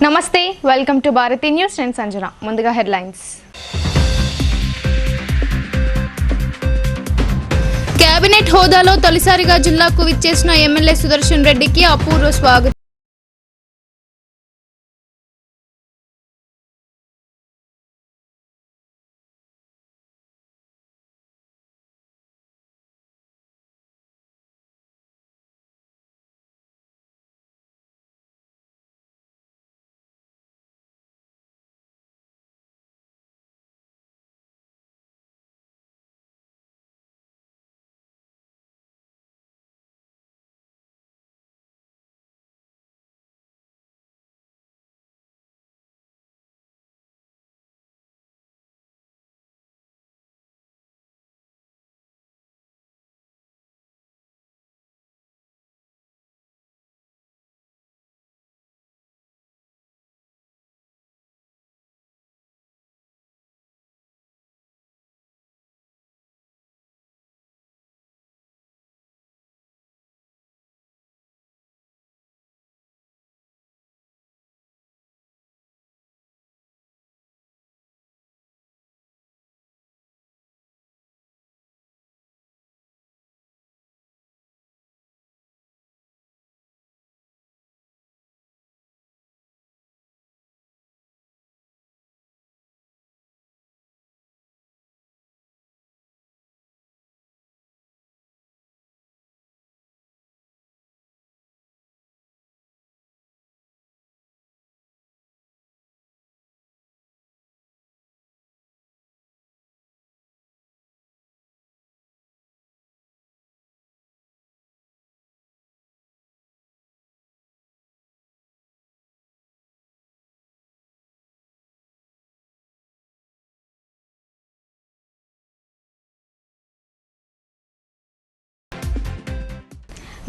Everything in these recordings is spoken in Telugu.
నమస్తే వెల్కమ్ టు భారతి న్యూస్ నేను సంజన ముందుగా హెడ్లైన్స్ కేబినెట్ హోదాలో తొలిసారిగా జిల్లాకు విచ్చేసిన ఎమ్మెల్యే సుదర్శన్ రెడ్డికి అపూర్వ స్వాగతం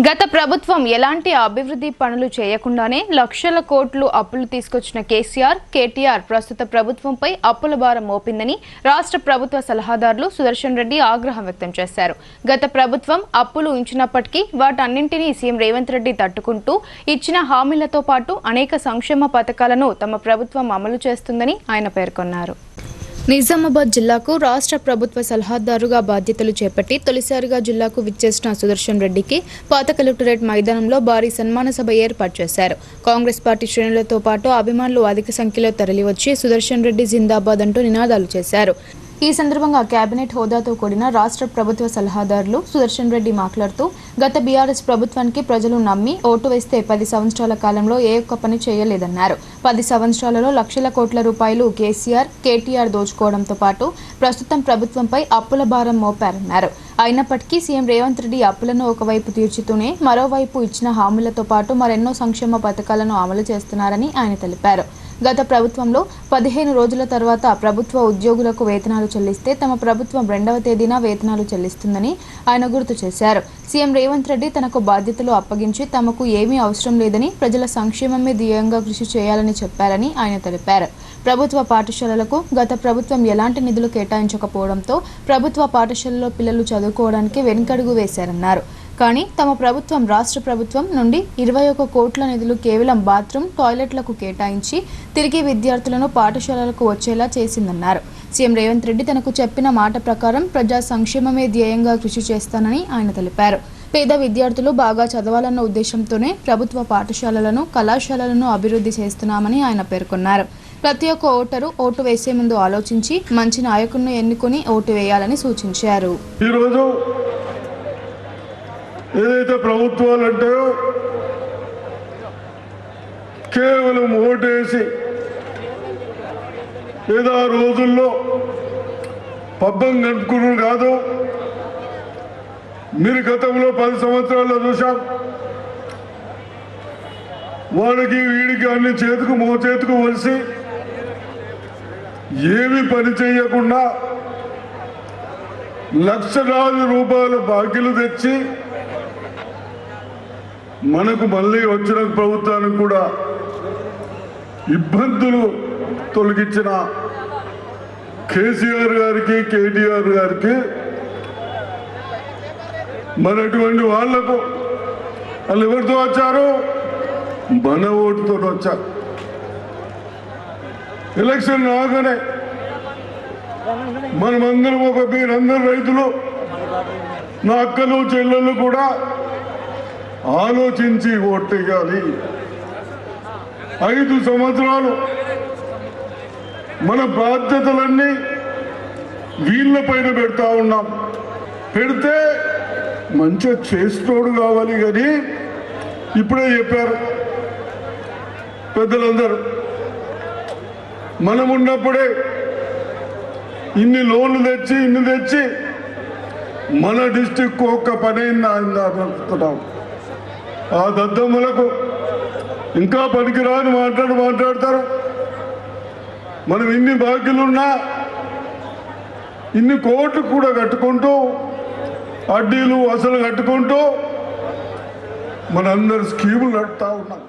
గత ప్రభుత్వం ఎలాంటి అభివృద్ధి పనులు చేయకుండానే లక్షల కోట్లు అప్పులు తీసుకొచ్చిన కేటీఆర్ ప్రస్తుత ప్రభుత్వంపై అప్పుల భారం మోపిందని రాష్ట్ర ప్రభుత్వ సలహాదారులు సుదర్శన్ రెడ్డి ఆగ్రహం వ్యక్తం చేశారు. గత ప్రభుత్వం అప్పులు ఉంచినప్పటికీ వాటన్నింటినీ సీఎం రేవంత్ రెడ్డి తట్టుకుంటూ ఇచ్చిన హామీలతో పాటు అనేక సంక్షేమ పథకాలను తమ ప్రభుత్వం అమలు చేస్తుందని ఆయన పేర్కొన్నారు. నిజామాబాద్ జిల్లాకు రాష్ట్ర ప్రభుత్వ సలహాదారుగా బాధ్యతలు చేపట్టి తొలిసారిగా జిల్లాకు విచ్చేసిన సుదర్శన్ రెడ్డికి పాత కలెక్టరేట్ మైదానంలో భారీ సన్మాన సభ ఏర్పాటు చేశారు. కాంగ్రెస్ పార్టీ శ్రేణులతో పాటు అభిమానులు అధిక సంఖ్యలో తరలివచ్చి సుదర్శన్ రెడ్డి జిందాబాద్ అంటూ నినాదాలు చేశారు. ఈ సందర్భంగా కేబినెట్ హోదాతో కూడిన రాష్ట్ర ప్రభుత్వ సలహాదారులు సుదర్శన్ రెడ్డి మాట్లాడుతూ గత బీఆర్ఎస్ ప్రభుత్వానికి ప్రజలు నమ్మి ఓటు వేస్తే 10 సంవత్సరాల కాలంలో ఏ ఒక్క పని చేయలేదన్నారు. 10 సంవత్సరాలలో లక్షల కోట్ల రూపాయలు కేటీఆర్ దోచుకోవడంతో పాటు ప్రస్తుతం ప్రభుత్వంపై అప్పుల భారం మోపారన్నారు. అయినప్పటికీ సీఎం రేవంత్ రెడ్డి అప్పులను ఒకవైపు తీర్చుతూనే మరోవైపు ఇచ్చిన హామీలతో పాటు మరెన్నో సంక్షేమ పథకాలను అమలు చేస్తున్నారని ఆయన తెలిపారు. గత ప్రభుత్వంలో 15 రోజుల తర్వాత ప్రభుత్వ ఉద్యోగులకు వేతనాలు చెల్లిస్తే తమ ప్రభుత్వం 2వ తేదీన వేతనాలు చెల్లిస్తుందని ఆయన గుర్తు చేశారు. సీఎం రేవంత్ రెడ్డి తనకు బాధ్యతలు అప్పగించి తమకు ఏమీ అవసరం లేదని ప్రజల సంక్షేమమే ధ్యేయంగా కృషి చేయాలని చెప్పారని ఆయన తెలిపారు. ప్రభుత్వ పాఠశాలలకు గత ప్రభుత్వం ఎలాంటి నిధులు కేటాయించకపోవడంతో ప్రభుత్వ పాఠశాలలో పిల్లలు చదువుకోవడానికి వెనుకడుగు వేశారన్నారు. కానీ తమ ప్రభుత్వం రాష్ట్ర ప్రభుత్వం నుండి 21 కోట్ల నిధులు కేవలం బాత్రూమ్ టాయిలెట్లకు కేటాయించి తిరిగి విద్యార్థులను పాఠశాలలకు వచ్చేలా చేసిందన్నారు. సీఎం రేవంత్ రెడ్డి తనకు చెప్పిన మాట ప్రకారం ప్రజా సంక్షేమమే ధ్యేయంగా కృషి చేస్తానని ఆయన తెలిపారు. పేద విద్యార్థులు బాగా చదవాలన్న ఉద్దేశంతోనే ప్రభుత్వ పాఠశాలలను కళాశాలలను అభివృద్ధి చేస్తున్నామని ఆయన పేర్కొన్నారు. ప్రతి ఒక్క ఓటరు ఓటు వేసే ముందు ఆలోచించి మంచి నాయకులను ఎన్నుకొని ఓటు వేయాలని సూచించారు. ఏదైతే ప్రభుత్వాలు అంటాయో కేవలం ఓటేసి ఏదో ఆ రోజుల్లో పబ్బం గడుపుకుని కాదు. మీరు గతంలో 10 సంవత్సరాల్లో చూశాం. వాడికి వీడికి అన్ని చేతుకు వలిసి ఏమి పని చేయకుండా లక్షలాది రూపాయల బాకీలు తెచ్చి మనకు మళ్ళీ వచ్చిన ప్రభుత్వానికి కూడా ఇబ్బందులు తొలగించిన కేసీఆర్ గారికి కేటీఆర్ గారికి మనటువంటి వాళ్లకు వాళ్ళు ఎవరితో వచ్చారు? మన ఓటుతో వచ్చారు. ఎలక్షన్ రాగానే మనమందరం మీరందరూ రైతులు, నా అక్కలు చెల్లెళ్ళు కూడా ఆలోచించి ఓటేయాలి. 5 సంవత్సరాలు మన బాధ్యతలన్నీ వీళ్ళ పైన పెడతా ఉన్నాం. పెడితే మంచిగా చేస్తోడు కావాలి. కానీ ఇప్పుడే చెప్పారు పెద్దలందరూ, మనం ఉన్నప్పుడే ఇన్ని లోన్లు తెచ్చి మన డిస్టిక్ ఒక్క పని అనుకుంటున్నాం. ఆ దద్దమ్మలకు ఇంకా పనికిరాని మాట్లాడతారు. మనం ఇన్ని బాకీలున్నా ఇన్ని కోట్లు కూడా కట్టుకుంటూ అడ్డీలు అసలు కట్టుకుంటూ మనందరు స్కీములు నడుపుతా ఉన్నాం.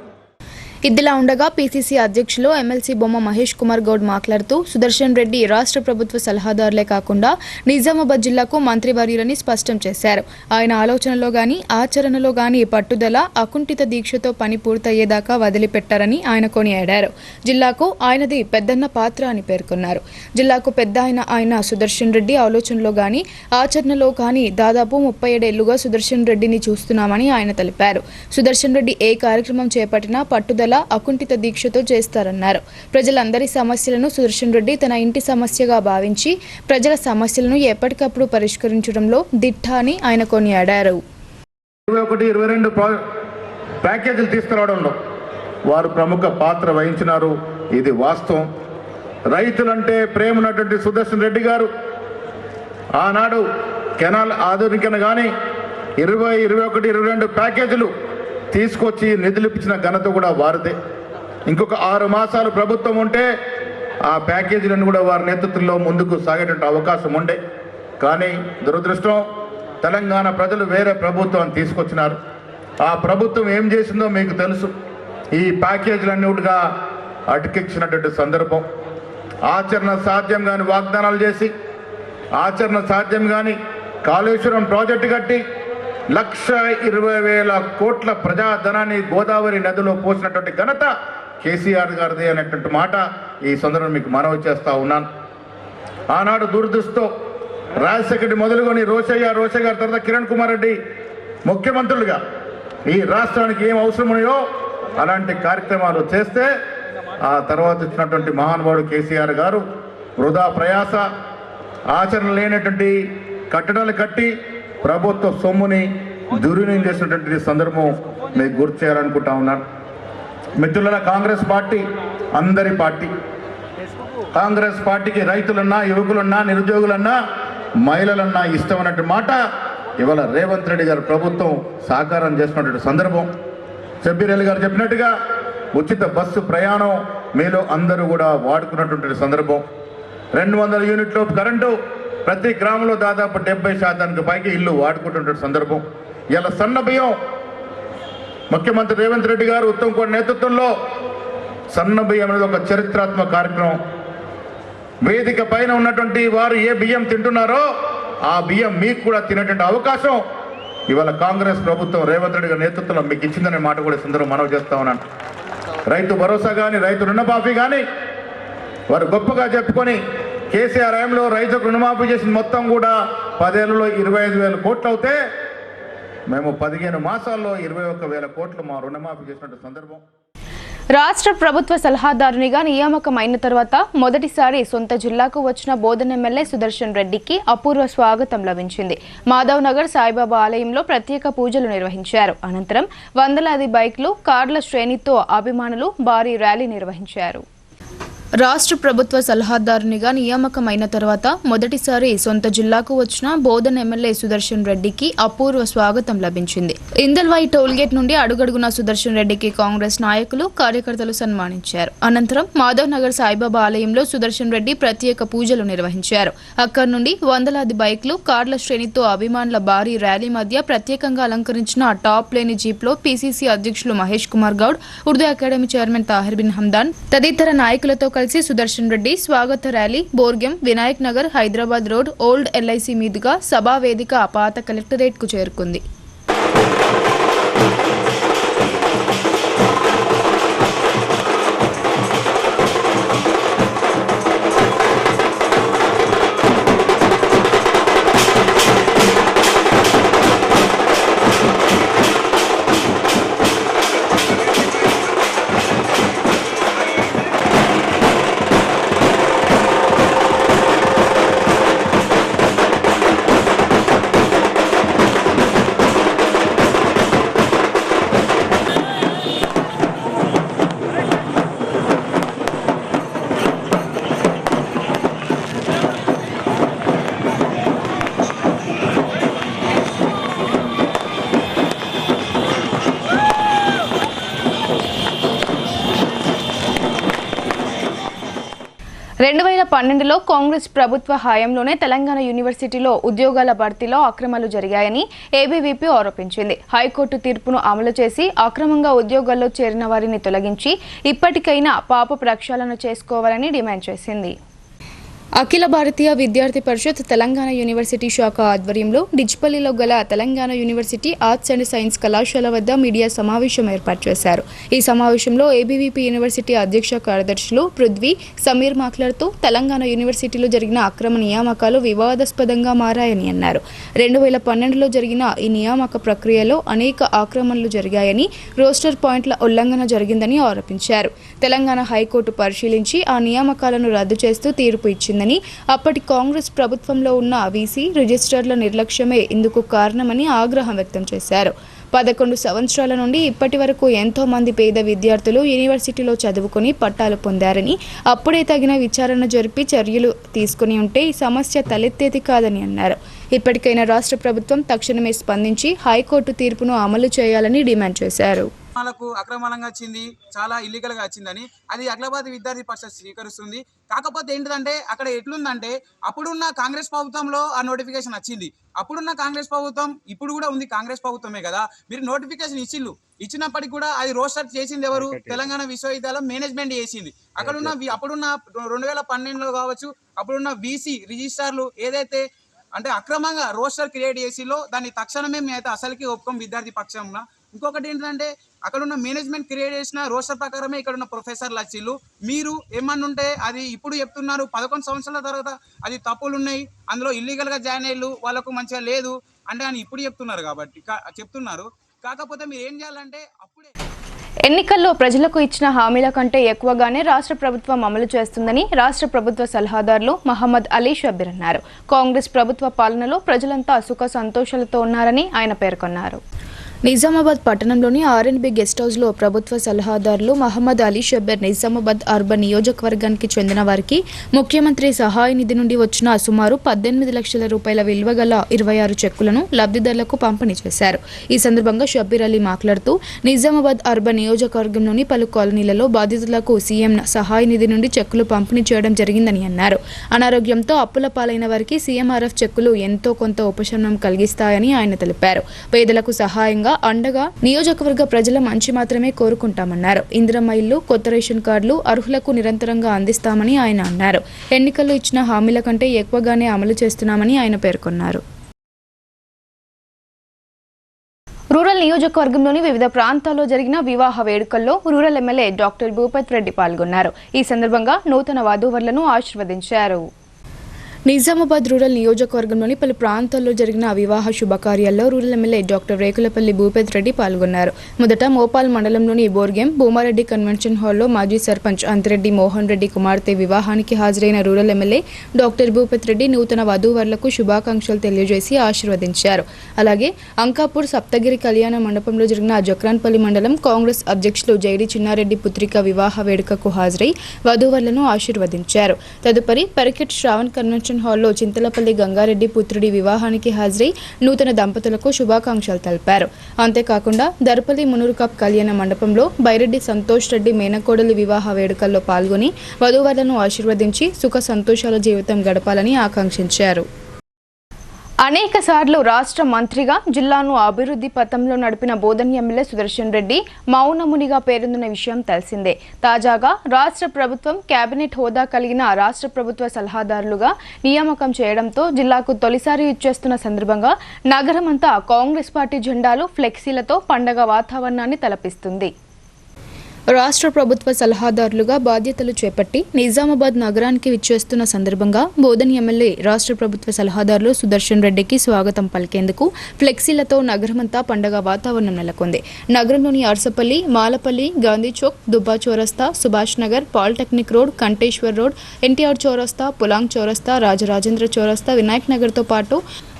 ఇదిలా ఉండగా పీసీసీ అధ్యక్షులు ఎమ్మెల్సీ బొమ్మ మహేష్ కుమార్ గౌడ్ మాట్లాడుతూ సుదర్శన్ రెడ్డి రాష్ట్ర ప్రభుత్వ సలహాదారులే కాకుండా నిజామాబాద్ జిల్లాకు మంత్రివర్యులని స్పష్టం చేశారు. ఆయన ఆలోచనలో గాని ఆచరణలో గాని పట్టుదల, అకుంఠిత దీక్షతో పని పూర్తయ్యేదాకా వదిలిపెట్టారని ఆయన కొనియాడారు. జిల్లాకు ఆయనది పెద్దన్న పాత్ర అని పేర్కొన్నారు. జిల్లాకు పెద్ద ఆయన సుదర్శన్ రెడ్డి ఆలోచనలో గాని ఆచరణలో గాని దాదాపు 37 ఏళ్లుగా సుదర్శన్ రెడ్డిని చూస్తున్నామని ఆయన తెలిపారు. సుదర్శన్ రెడ్డి ఏ కార్యక్రమం చేపట్టినా పట్టుదల, అకుంఠిత దీక్షతో చేస్తారన్నారు. ప్రజలందరి సమస్యలను సుదర్శన్ రెడ్డి తన ఇంటి సమస్యగా భావించి ప్రజల సమస్యలను ఎప్పటికప్పుడు పరిష్కరించడంలో దిట్ట అని ఆయన కొనియాడారు. 21-22 ప్యాకేజీలు తీసుకురావడంలో వారు ప్రముఖ పాత్ర వహించినారు. ఇది వాస్తవం. రైతులంటే ప్రేమ ఉన్నటువంటి సుదర్శన్ రెడ్డి గారు ఆనాడు కెనాల్ ఆధునికన కానీ 21-22 ప్యాకేజీలు తీసుకొచ్చి నిధులు ఇప్పించిన ఘనత కూడా వారిదే. ఇంకొక 6 మాసాలు ప్రభుత్వం ఉంటే ఆ ప్యాకేజీలను కూడా వారి నేతృత్వంలో ముందుకు సాగేటువంటి అవకాశం ఉండే. కానీ దురదృష్టం, తెలంగాణ ప్రజలు వేరే ప్రభుత్వాన్ని తీసుకొచ్చినారు. ఆ ప్రభుత్వం ఏం చేసిందో మీకు తెలుసు. ఈ ప్యాకేజీలన్నిటిగా అటకెక్కించినటువంటి సందర్భం. ఆచరణ సాధ్యం కాని వాగ్దానాలు చేసి, ఆచరణ సాధ్యం కాని కాళేశ్వరం ప్రాజెక్టు కట్టి 1,20,000 కోట్ల ప్రజాధనాన్ని గోదావరి నదిలో పోసినటువంటి ఘనత కేసీఆర్ గారిది అనేటువంటి మాట ఈ సందర్భంలో మీకు మనవి చేస్తా ఉన్నాను. ఆనాడు దురదృష్టంతో రాజశేఖర్ మొదలుకొని రోషయ్య గారి తర్వాత కిరణ్ కుమార్ రెడ్డి ముఖ్యమంత్రులుగా ఈ రాష్ట్రానికి ఏం అవసరం ఉన్నాయో అలాంటి కార్యక్రమాలు చేస్తే ఆ తర్వాత ఇచ్చినటువంటి మహానుభావుడు కేసీఆర్ గారు వృధా ప్రయాస, ఆచరణ లేనటువంటి కట్టడాలు కట్టి ప్రభుత్వ సొమ్ముని దుర్వినియోగం చేసినటువంటి సందర్భం మీకు గుర్తు చేయాలనుకుంటా ఉన్నాను. మిత్రుల, కాంగ్రెస్ పార్టీ అందరి పార్టీ. కాంగ్రెస్ పార్టీకి రైతులన్నా, యువకులన్నా, నిరుద్యోగులన్నా, మహిళలన్నా ఇష్టం అన్నట్టు మాట ఇవాళ రేవంత్ రెడ్డి గారు ప్రభుత్వం సాకారం చేసినటువంటి సందర్భం. షబ్బీర్ అలీ గారు చెప్పినట్టుగా ఉచిత బస్సు ప్రయాణం మీలో అందరూ కూడా వాడుకున్నటువంటి సందర్భం. 200 యూనిట్ల కరెంటు ప్రతి గ్రామంలో దాదాపు 70% పైకి ఇల్లు వాడుకుంటున్న సందర్భం. ఇలా సన్న బియ్యం ముఖ్యమంత్రి రేవంత్ రెడ్డి గారు ఉత్తమ్ కుమార్ నేతృత్వంలో సన్న బియ్యం అనేది ఒక చరిత్రాత్మక కార్యక్రమం. వేదిక పైన ఉన్నటువంటి వారు ఏ బియ్యం తింటున్నారో ఆ బియ్యం మీకు కూడా తినేటువంటి అవకాశం ఇవాళ కాంగ్రెస్ ప్రభుత్వం రేవంత్ రెడ్డి గారి నేతృత్వంలో మీకు ఇచ్చిందనే మాట కూడా సందర్భం మనవి చేస్తా ఉన్నాను. రైతు భరోసా కానీ, రైతు రుణమాఫీ కానీ వారు గొప్పగా చెప్పుకొని కేసీఆర్ హయాంలో రైతుకు రుణమాఫీ చేసిన మొత్తం కూడా 10 ఏళ్లలో 25,000 కోట్లు అవుతే మేము 15 మాసాల్లో 21,000 కోట్లు మా రుణమాఫీ చేసినట్టు సందర్భం. రాష్ట్ర ప్రభుత్వ సలహాదారునిగా నియామకమైన తర్వాత మొదటిసారి సొంత జిల్లాకు వచ్చిన బోధన్ ఎమ్మెల్యే సుదర్శన్ రెడ్డికి అపూర్వ స్వాగతం లభించింది. మాధవ్ నగర్ సాయిబాబా ఆలయంలో ప్రత్యేక పూజలు నిర్వహించారు. అనంతరం వందలాది బైక్లు, కార్ల శ్రేణితో అభిమానులు భారీ ర్యాలీ నిర్వహించారు. రాష్ట్ర ప్రభుత్వ సలహాదారునిగా నియామకమైన తర్వాత మొదటిసారి సొంత జిల్లాకు వచ్చిన బోధన్ ఎమ్మెల్యే సుదర్శన్ రెడ్డికి అపూర్వ స్వాగతం లభించింది. ఇందల్వాయి టోల్గేట్ నుండి అడుగడుగున సుదర్శన్ రెడ్డికి కాంగ్రెస్ నాయకులు, కార్యకర్తలు సన్మానించారు. అనంతరం మాధవ్ నగర్ సాయిబాబా ఆలయంలో సుదర్శన్ రెడ్డి ప్రత్యేక పూజలు నిర్వహించారు. అక్కడి నుండి వందలాది బైక్లు, కార్ల శ్రేణితో అభిమానుల భారీ ర్యాలీ మధ్య ప్రత్యేకంగా అలంకరించిన టాప్ లేని జీప్ లో పీసీసీ అధ్యక్షులు మహేష్ కుమార్ గౌడ్, ఉర్దూ అకాడమీ చైర్మన్ తాహిర్ బిన్ హమ్దాన్ తదితర నాయకులతో కలిసి సుదర్శన్ రెడ్డి స్వాగత rally Borgam, Vinayak Nagar, Hyderabad road, old LIC మీదుగా సభా వేదిక పాత కలెక్టరేట్ కు చేరుకుంది. 2012లో కాంగ్రెస్ ప్రభుత్వ హయాంలోనే తెలంగాణ యూనివర్సిటీలో ఉద్యోగాల భర్తీలో అక్రమాలు జరిగాయని ఏబీవీపీ ఆరోపించింది. హైకోర్టు తీర్పును అమలు చేసి అక్రమంగా ఉద్యోగాల్లో చేరిన వారిని తొలగించి ఇప్పటికైనా పాప ప్రక్షాళన చేసుకోవాలని డిమాండ్ చేసింది. అఖిల భారతీయ విద్యార్థి పరిషత్ తెలంగాణ యూనివర్సిటీ శాఖ ఆధ్వర్యంలో డిచ్పల్లిలో గల Telangana university arts and science కళాశాల వద్ద మీడియా సమావేశం ఏర్పాటు చేశారు. ఈ సమావేశంలో ఏబీవీపీ యూనివర్సిటీ అధ్యక్ష కార్యదర్శులు పృథ్వీ, సమీర్ మాట్లాడుతూ తెలంగాణ యూనివర్సిటీలో జరిగిన అక్రమ నియామకాలు వివాదాస్పదంగా మారాయని అన్నారు. 2012లో జరిగిన ఈ నియామక ప్రక్రియలో అనేక ఆక్రమణలు జరిగాయని, రోస్టర్ పాయింట్ల ఉల్లంఘన జరిగిందని ఆరోపించారు. తెలంగాణ హైకోర్టు పరిశీలించి ఆ నియామకాలను రద్దు చేస్తూ తీర్పు ఇచ్చింది. అప్పటి కాంగ్రెస్ ప్రభుత్వంలో ఉన్న వీసీ రిజిస్ట్రార్ల నిర్లక్ష్యమే ఇందుకు కారణమని ఆగ్రహం వ్యక్తం చేశారు. 11 సంవత్సరాల నుండి ఇప్పటి వరకు ఎంతో మంది పేద విద్యార్థులు యూనివర్సిటీలో చదువుకుని పట్టాలు పొందారని, అప్పుడే తగిన విచారణ జరిపి చర్యలు తీసుకుని ఉంటే ఈ సమస్య తలెత్తేది కాదని అన్నారు. ఇప్పటికైనా రాష్ట్ర ప్రభుత్వం తక్షణమే స్పందించి హైకోర్టు తీర్పును అమలు చేయాలని డిమాండ్ చేశారు. అక్రమంగా వచ్చింది, చాలా ఇల్లీగల్ గా వచ్చిందని అది అఖిలాబాద్ విద్యార్థి పరిషత్ స్వీకరిస్తుంది. కాకపోతే ఏంటిదంటే అక్కడ ఎట్లుందంటే అప్పుడున్న కాంగ్రెస్ ప్రభుత్వంలో ఆ నోటిఫికేషన్ వచ్చింది. అప్పుడున్న కాంగ్రెస్ ప్రభుత్వం ఇప్పుడు కూడా ఉంది, కాంగ్రెస్ ప్రభుత్వమే కదా. మీరు నోటిఫికేషన్ ఇచ్చినప్పటికీ కూడా అది రోస్టర్ చేసింది ఎవరు? తెలంగాణ విశ్వవిద్యాలయం మేనేజ్మెంట్ చేసింది. అక్కడున్న అప్పుడున్న 2012లో కావచ్చు, అప్పుడున్న వీసీ రిజిస్ట్రార్లు ఏదైతే అంటే అక్రమంగా రోస్టర్ క్రియేట్ చేసిలో దాన్ని తక్షణమే మేమైతే అసలుకి ఒప్పుకోం విద్యార్థి పక్షంగా. ఇంకొకటి ఏంటంటే అక్కడ ఉన్న మేనేజ్మెంట్ క్రియేట్ చేసిన రోస్టర్ ప్రకారమే ఇక్కడ ఉన్న ప్రొఫెసర్లు వచ్చిళ్ళు. మీరు ఏమన్నుంటే అది ఇప్పుడు చెప్తున్నారు, 11 సంవత్సరాల తర్వాత అది తప్పులు ఉన్నాయి, అందులో ఇల్లీగల్గా జాయిన్ అయ్యారు, వాళ్ళకు మంచిగా లేదు అంటే అని ఇప్పుడు చెప్తున్నారు. కాకపోతే మీరు ఏం చేయాలంటే అప్పుడే ఎన్నికల్లో ప్రజలకు ఇచ్చిన హామీల కంటే ఎక్కువగానే రాష్ట్ర ప్రభుత్వం అమలు చేస్తుందని రాష్ట్ర ప్రభుత్వ సలహాదారులు మహమ్మద్ అలీ షబ్బీర్ అన్నారు. కాంగ్రెస్ ప్రభుత్వ పాలనలో ప్రజలంతా సుఖ సంతోషాలతో ఉన్నారని ఆయన పేర్కొన్నారు. నిజామాబాద్ పట్టణంలోని ఆర్ఎన్బి గెస్ట్ హౌస్లో ప్రభుత్వ సలహాదారులు మహమ్మద్ అలీ షబ్బీర్ నిజామాబాద్ అర్బన్ నియోజకవర్గానికి చెందిన వారికి ముఖ్యమంత్రి సహాయ నిధి నుండి వచ్చిన సుమారు 18 లక్షల రూపాయల విలువ గల 26 చెక్కులను లబ్ధిదారులకు పంపిణీ చేశారు. ఈ సందర్భంగా షబ్బీర్ అలీ మాట్లాడుతూ నిజామాబాద్ అర్బన్ నియోజకవర్గంలోని పలు కాలనీలలో బాధితులకు సీఎం సహాయ నిధి నుండి చెక్కులు పంపిణీ చేయడం జరిగిందని అన్నారు. అనారోగ్యంతో అప్పుల పాలైన వారికి సీఎంఆర్ఎఫ్ చెక్కులు ఎంతో కొంత ఉపశమనం కలిగిస్తాయని ఆయన తెలిపారు. పేదలకు సహాయంగా అండగా నియోజకవర్గ ప్రజల మంచి మాత్రమే కోరుకుంటామన్నారు. ఇందిరమ్మ ఇల్లు, కొత్త రేషన్ కార్డులు అర్హులకు నిరంతరంగా అందిస్తామని ఆయన అన్నారు. ఎన్నికల్లో ఇచ్చిన హామీల కంటే ఎక్కువగానే అమలు చేస్తున్నామని ఆయన పేర్కొన్నారు. రూరల్ నియోజకవర్గంలోని వివిధ ప్రాంతాల్లో జరిగిన వివాహ వేడుకల్లో rural MLA doctor Bhupath Reddy పాల్గొన్నారు. ఈ సందర్భంగా నూతన వధూవరులను ఆశీర్వదించారు. నిజామాబాద్ రూరల్ నియోజకవర్గంలోని పలు ప్రాంతాల్లో జరిగిన వివాహ శుభకార్యాల్లో rural MLA doctor Rekulapalli Bhupath Reddy పాల్గొన్నారు. మొదట మోపాల్ మండలంలోని బోర్గెం భూమారెడ్డి కన్వెన్షన్ హాల్లో మాజీ సర్పంచ్ అంతిరెడ్డి మోహన్ రెడ్డి కుమార్తె వివాహానికి హాజరైన rural MLA doctor Bhupath Reddy నూతన వధూవరులకు శుభాకాంక్షలు తెలియజేసి ఆశీర్వదించారు. అలాగే అంకాపూర్ సప్తగిరి కళ్యాణ మండపంలో జరిగిన జక్రాన్పల్లి మండలం కాంగ్రెస్ అధ్యక్షులు జైడి చిన్నారెడ్డి పుత్రిక వివాహ వేడుకకు హాజరై వధూవరులను ఆశీర్వదించారు. తదుపరి పరికెట్ శ్రావణ్ కన్వెన్షన్ హాల్లో చింతలపల్లి గంగారెడ్డి పుత్రుడి వివాహానికి హాజరై నూతన దంపతులకు శుభాకాంక్షలు తెలిపారు. అంతేకాకుండా దర్పల్లి మునూరుకాప్ కళ్యాణ మండపంలో బైరెడ్డి సంతోష్ రెడ్డి మేనకోడలి వివాహ వేడుకల్లో పాల్గొని వధూవరులను ఆశీర్వదించి సుఖ సంతోషాల జీవితం గడపాలని ఆకాంక్షించారు. అనేక సార్లు రాష్ట్ర మంత్రిగా జిల్లాను అభివృద్ధి పథంలో నడిపిన బోధన్ ఎమ్మెల్యే సుదర్శన్ రెడ్డి మౌనమునిగా పేరొందిన విషయం తెలిసిందే. తాజాగా రాష్ట్ర ప్రభుత్వం కేబినెట్ హోదా కలిగిన రాష్ట్ర ప్రభుత్వ సలహాదారులుగా నియామకం చేయడంతో జిల్లాకు తొలిసారి ఇచ్చేస్తున్న సందర్భంగా నగరమంతా కాంగ్రెస్ పార్టీ జెండాలు, ఫ్లెక్సీలతో పండగ వాతావరణాన్ని తలపిస్తుంది. రాష్ట్ర ప్రభుత్వ సలహాదారులుగా బాధ్యతలు చేపట్టి నిజామాబాద్ నగరానికి విచ్చేస్తున్న సందర్భంగా బోధన్ ఎమ్మెల్యే రాష్ట్ర ప్రభుత్వ సలహాదారులు సుదర్శన్ రెడ్డికి స్వాగతం పలికేందుకు ఫ్లెక్సీలతో నగరమంతా పండగ వాతావరణం నెలకొంది. నగరంలోని అర్సపల్లి, మాలపల్లి, గాంధీ చౌక్, దుబ్బా చౌరస్తా, Subhash Nagar, polytechnic road, Kanteshwar road, NTR చౌరస్తా, పులాంగ్ చౌరస్తా, రాజరాజేంద్ర చౌరస్తా, వినాయక్ నగర్తో పాటు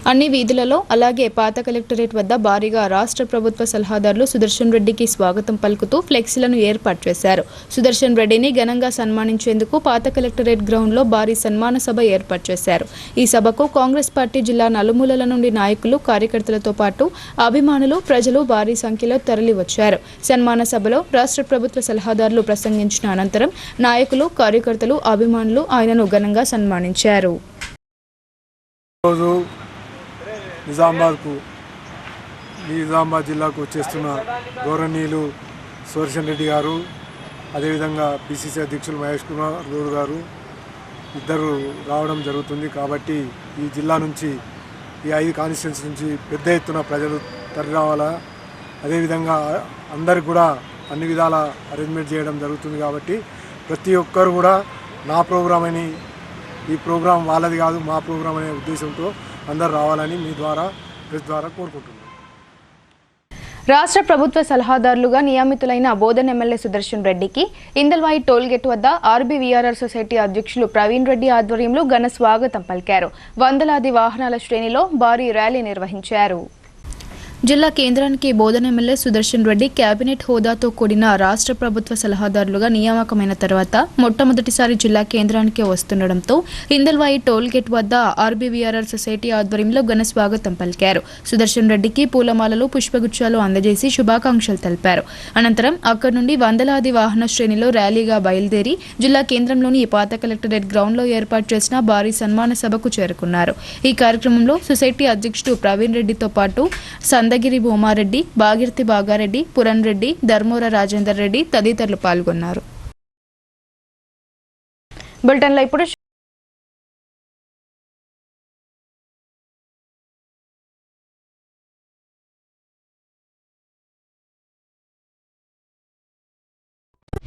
అన్ని వీధులలో అలాగే పాత కలెక్టరేట్ వద్ద భారీగా రాష్ట్ర ప్రభుత్వ సలహాదారులు సుదర్శన్ రెడ్డికి స్వాగతం పలుకుతూ ఫ్లెక్సీలను ఏర్పాటు చేశారు. సుదర్శన్ రెడ్డిని ఘనంగా సన్మానించేందుకు పాత కలెక్టరేట్ గ్రౌండ్లో భారీ సన్మాన సభ ఏర్పాటు చేశారు. ఈ సభకు కాంగ్రెస్ పార్టీ జిల్లా నలుమూలల నుండి నాయకులు, కార్యకర్తలతో పాటు అభిమానులు, ప్రజలు భారీ సంఖ్యలో తరలివచ్చారు. సన్మాన సభలో రాష్ట్ర ప్రభుత్వ సలహాదారులు ప్రసంగించిన అనంతరం నాయకులు, కార్యకర్తలు, అభిమానులు ఆయనను ఘనంగా సన్మానించారు. నిజామాబాద్ జిల్లాకు వచ్చేస్తున్న గౌరవనీయులు సుదర్శన్ రెడ్డి గారు, అదేవిధంగా పిసిసి అధ్యక్షులు మహేష్ కుమార్ గౌడ్ గారు ఇద్దరు రావడం జరుగుతుంది. కాబట్టి ఈ జిల్లా నుంచి, ఈ 5 కాన్స్టిట్యున్సీ నుంచి పెద్ద ఎత్తున ప్రజలు తరలి రావాలా, అదేవిధంగా అందరికి కూడా అన్ని విధాల అరేంజ్మెంట్ చేయడం జరుగుతుంది. కాబట్టి ప్రతి ఒక్కరు కూడా నా ప్రోగ్రాం అని, ఈ ప్రోగ్రాం వాళ్ళది కాదు మా ప్రోగ్రాం అనే ఉద్దేశంతో అందరు రావాలని మీ ద్వారా, ప్రెస్ ద్వారా కోరుకుంటున్నాను. రాష్ట్ర ప్రభుత్వ సలహాదారులుగా నియమితులైన బోధన్ ఎమ్మెల్యే సుదర్శన్ రెడ్డికి ఇందల్వాయి టోల్గేట్ వద్ద ఆర్బీవీఆర్ఆర్ సొసైటీ అధ్యక్షులు ప్రవీణ్ రెడ్డి ఆధ్వర్యంలో ఘన స్వాగతం పలికారు. వందలాది వాహనాల శ్రేణిలో భారీ ర్యాలీ నిర్వహించారు. జిల్లా కేంద్రానికి బోధన్ ఎమ్మెల్యే సుదర్శన్ రెడ్డి కేబినెట్ హోదాతో కూడిన రాష్ట్ర ప్రభుత్వ సలహాదారులుగా నియామకమైన తర్వాత మొట్టమొదటిసారి జిల్లా కేంద్రానికి వస్తుండటంతో ఇందల్వాయి టోల్ గేట్ వద్ద ఆర్బీవీఆర్ఆర్ సొసైటీ ఆధ్వర్యంలో ఘన స్వాగతం పలికారు. సుదర్శన్ రెడ్డికి పూలమాలలు, పుష్పగుచ్చాలు అందజేసి శుభాకాంక్షలు తెలిపారు. అనంతరం అక్కడి నుండి వందలాది వాహన శ్రేణిలో ర్యాలీగా బయలుదేరి జిల్లా కేంద్రంలోని పాత కలెక్టరేట్ గ్రౌండ్లో ఏర్పాటు చేసిన భారీ సన్మాన సభకు చేరుకున్నారు. ఈ కార్యక్రమంలో సొసైటీ అధ్యక్షుడు ప్రవీణ్ రెడ్డితో పాటు సందగిరి భూమారెడ్డి, బాగిర్తి బాగారెడ్డి, పురన్ రెడ్డి, ధర్మోర రాజేందర్ రెడ్డి తదితరులు పాల్గొన్నారు. బులెటిన్లో ఇప్పుడు